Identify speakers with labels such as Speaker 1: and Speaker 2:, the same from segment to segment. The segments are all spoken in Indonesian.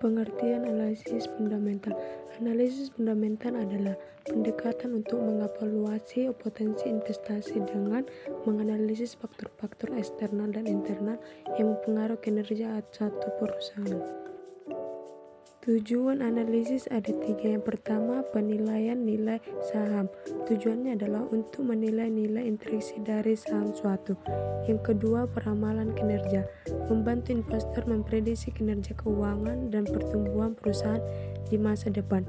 Speaker 1: Pengertian analisis fundamental. Analisis fundamental adalah pendekatan untuk mengevaluasi potensi investasi dengan menganalisis faktor-faktor eksternal dan internal yang mempengaruhi kinerja suatu perusahaan. Tujuan analisis ada 3. Yang pertama, penilaian nilai saham. Tujuannya adalah untuk menilai nilai intrinsik dari saham suatu. Yang kedua, peramalan kinerja. Membantu investor memprediksi kinerja keuangan dan pertumbuhan perusahaan di masa depan.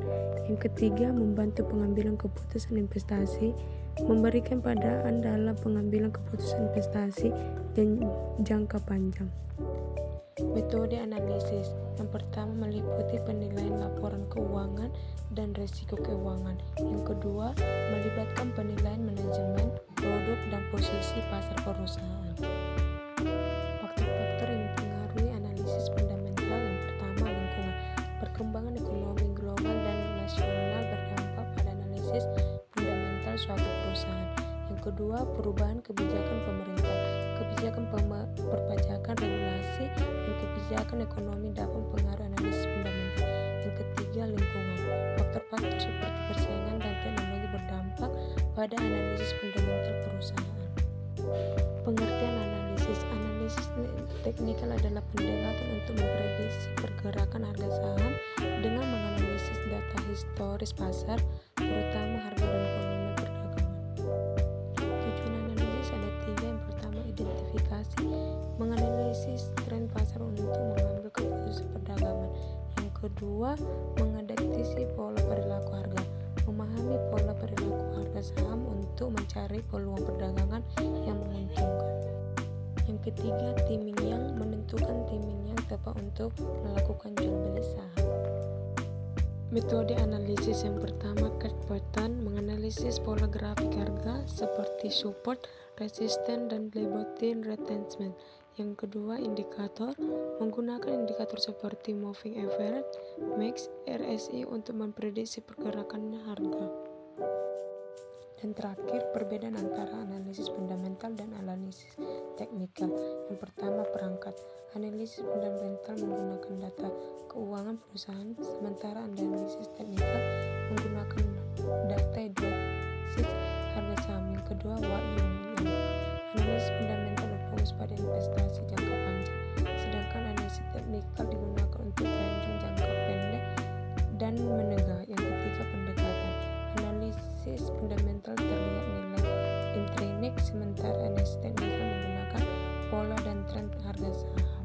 Speaker 1: Yang ketiga, membantu pengambilan keputusan investasi. Memberikan pandangan dalam pengambilan keputusan investasi dan jangka panjang. Metode analisis. Yang pertama, meliputi penilaian laporan keuangan dan risiko keuangan. Yang kedua, melibatkan penilaian manajemen, produk, dan posisi pasar perusahaan. Faktor-faktor yang mempengaruhi analisis fundamental. Yang pertama, lingkungan. Perkembangan ekonomi global dan nasional berdampak pada analisis fundamental suatu perusahaan. Yang kedua, perubahan kebijakan pemerintah. Kebijakan perpajakan, regulasi, dan kebijakan ekonomi dapat mempengaruhi analisis fundamental. Yang ketiga, lingkungan. Faktor-faktor seperti persaingan dan teknologi berdampak pada analisis fundamental perusahaan. Pengertian analisis. Analisis teknikal adalah pendekatan untuk memprediksi pergerakan harga saham dengan menganalisis data historis pasar, terutama harga dan volume perdagangan. Tujuan analisis ada 3. Yang pertama, identifikasi, menganalisis tren pasar untuk mengambil keputusan perdagangan. Yang kedua, mengadaptasi pola perilaku harga, memahami pola perilaku harga saham untuk mencari peluang perdagangan yang menguntungkan. Yang ketiga, timing, yang menentukan timing yang tepat untuk melakukan jual beli saham. Metode analisis. Yang pertama, chart pattern, menganalisis pola grafik harga seperti support, resistance, dan Levotine retracement. Yang kedua, indikator, menggunakan indikator seperti moving average, MACD, RSI untuk memprediksi pergerakan harga. Dan terakhir, perbedaan antara analisis fundamental dan analisis teknikal. Yang pertama, perangkat. Analisis fundamental menggunakan data keuangan perusahaan, sementara analisis teknikal menggunakan data edukasi harga saham. Yang kedua, WAIUM. Analisis fundamental berfokus pada investasi jangka panjang, sedangkan analisis teknikal digunakan untuk trading jangka pendek dan menengah. Yang ketiga, pendekatan. Analisis fundamental terlihat nilai intrinsik, sementara analisis teknikal menggunakan pola dan tren harga saham.